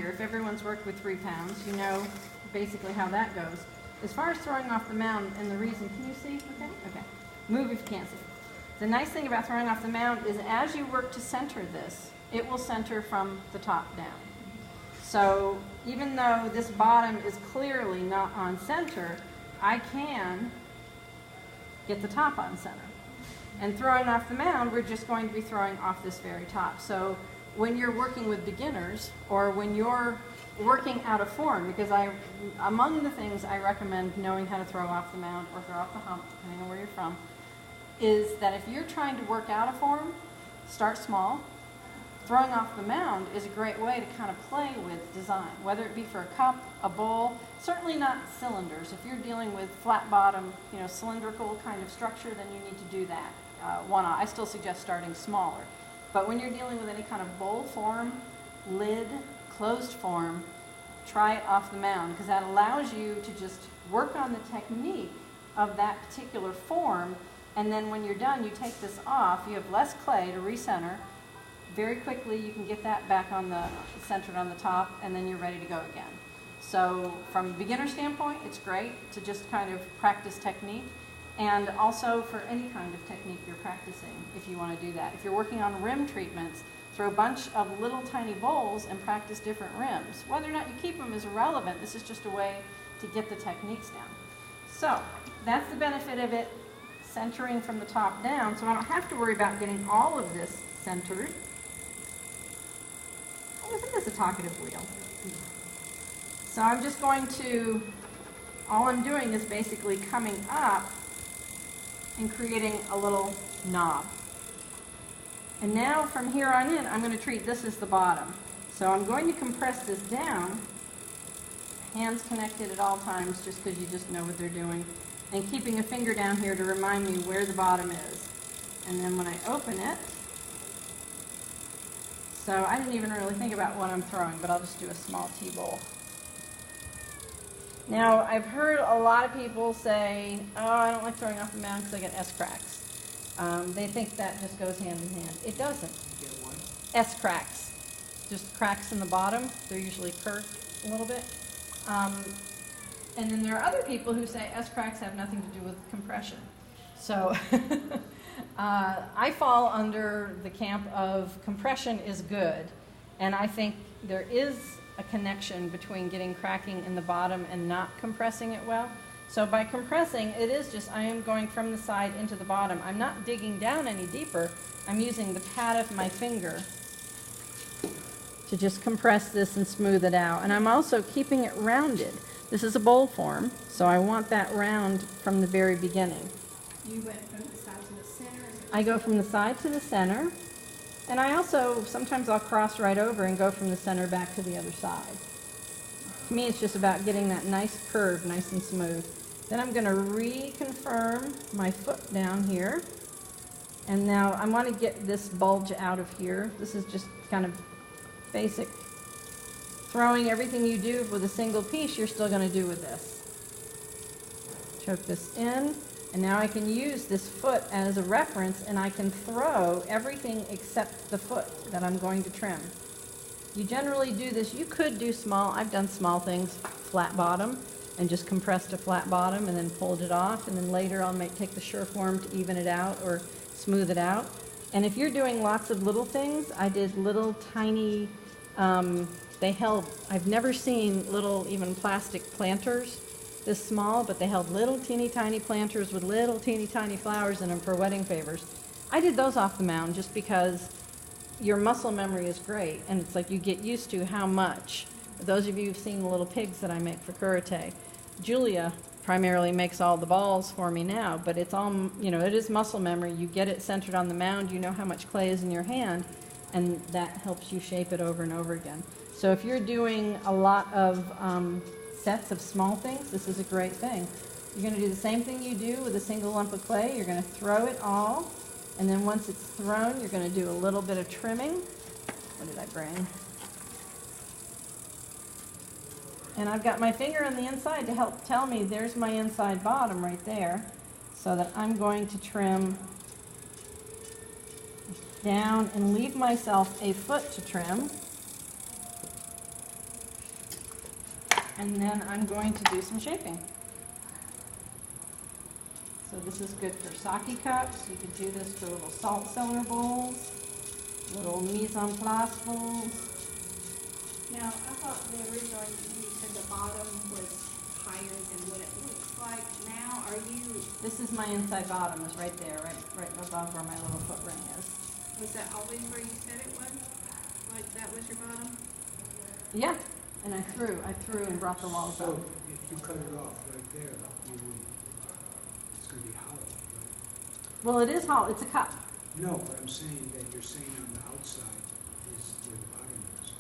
here, if everyone's worked with 3 pounds, you know basically how that goes. As far as throwing off the mound, and the reason, can you see? Okay? Okay. Move if you can't see. The nice thing about throwing off the mound is as you work to center this, it will center from the top down. So even though this bottom is clearly not on center, I can get the top on center. And throwing off the mound, we're just going to be throwing off this very top. So when you're working with beginners, or when you're working out of form, because among the things I recommend knowing how to throw off the mound or throw off the hump, depending on where you're from, is that if you're trying to work out of form, start small. Throwing off the mound is a great way to kind of play with design, whether it be for a cup, a bowl, certainly not cylinders. If you're dealing with flat bottom, cylindrical kind of structure, then you need to do that. I still suggest starting smaller. But when you're dealing with any kind of bowl form, lid, closed form, try it off the mound, because that allows you to just work on the technique of that particular form, and then when you're done, you take this off, you have less clay to recenter. Very quickly you can get that back centered on the top, and then you're ready to go again. So from a beginner standpoint, it's great to just kind of practice technique, and also for any kind of technique you're practicing if you want to do that. If you're working on rim treatments, throw a bunch of little tiny bowls and practice different rims. Whether or not you keep them is irrelevant. This is just a way to get the techniques down. So that's the benefit of it centering from the top down, so I don't have to worry about getting all of this centered. Oh, isn't this a talkative wheel? So I'm just going to, all I'm doing is basically coming up and creating a little knob. And now from here on in, I'm going to treat this as the bottom. So I'm going to compress this down, hands connected at all times, just because you just know what they're doing, and keeping a finger down here to remind me where the bottom is. And then when I open it, so I didn't even really think about what I'm throwing, but I'll just do a small tea bowl. Now, I've heard a lot of people say, oh, I don't like throwing off the mound because I get S-cracks. They think that just goes hand in hand. It doesn't. You get one? S-cracks. Just cracks in the bottom. They're usually curved a little bit. And then there are other people who say S-cracks have nothing to do with compression. So I fall under the camp of compression is good, and I think there is a connection between getting cracking in the bottom and not compressing it well. So by compressing, it is just I am going from the side into the bottom. I'm not digging down any deeper. I'm using the pad of my finger to just compress this and smooth it out. And I'm also keeping it rounded. This is a bowl form, so I want that round from the very beginning. You went from the side to the center? I go from the side to the center, and I also, sometimes I'll cross right over and go from the center back to the other side. To me, it's just about getting that nice curve, nice and smooth. Then I'm going to reconfirm my foot down here, and now I want to get this bulge out of here. This is just kind of basic throwing. Everything you do with a single piece, you're still going to do with this. Choke this in. And now I can use this foot as a reference, and I can throw everything except the foot that I'm going to trim. You generally do this, you could do small, I've done small things, flat bottom, and just compressed a flat bottom and then pulled it off, and then later I'll take the Sureform to even it out or smooth it out. And if you're doing lots of little things, I did little tiny, I've never seen little even plastic planters this small, but they held little teeny tiny planters with little teeny tiny flowers in them for wedding favors. I did those off the mound just because your muscle memory is great, and it's like you get used to how much. Those of you who've seen the little pigs that I make for karate, Julia primarily makes all the balls for me now, but it's all, it is muscle memory. You get it centered on the mound, you know how much clay is in your hand, and that helps you shape it over and over again. So if you're doing a lot of sets of small things, this is a great thing. You're going to do the same thing you do with a single lump of clay. You're going to throw it all, and then once it's thrown, you're going to do a little bit of trimming. What did I bring? And I've got my finger on the inside to help tell me there's my inside bottom right there, so that I'm going to trim down and leave myself a foot to trim. And then I'm going to do some shaping. So this is good for sake cups. You could do this for little salt cellar bowls, little mise en place bowls. Now, I thought originally you said the bottom was higher than what it looks like now. Are you, This is my inside bottom, is right there, right above where my little foot ring is. was that always where you said it was? Like that was your bottom? Yeah, and I threw and brought the walls up. So if you cut it off right there, you would, it's gonna be hollow, right? Well, it is hollow, it's a cup. No, but I'm saying that you're saying on the outside is where the bottom is.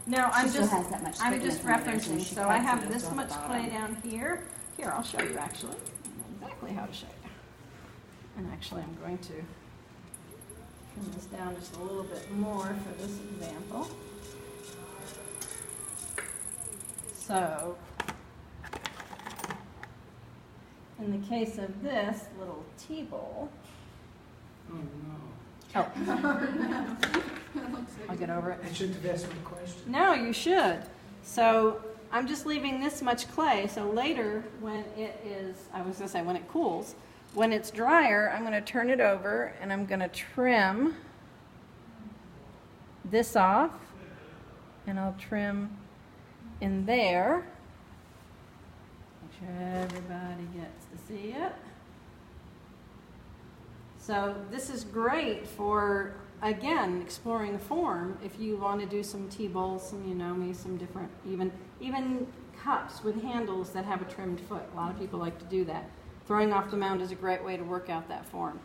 No, She I'm still just, has that much I'm thickness just in there, so when referencing, she so I cuts have it, this it's on much the clay bottom. down here. Here, I'll show you actually. I know exactly how to show you. And actually, I'm going to trim this down just a little bit more for this example. So, in the case of this little tea bowl, Oh, no. oh, I'll get over it. I shouldn't have asked my question. No, you should. So I'm just leaving this much clay, so later when it is, I was gonna say when it cools, when it's drier, I'm gonna turn it over and I'm gonna trim this off, and I'll trim in there. Make sure everybody gets to see it. So this is great for, again, exploring form. If you want to do some tea bowls, some, maybe some different, even cups with handles that have a trimmed foot. A lot of people like to do that. Throwing off the mound is a great way to work out that form.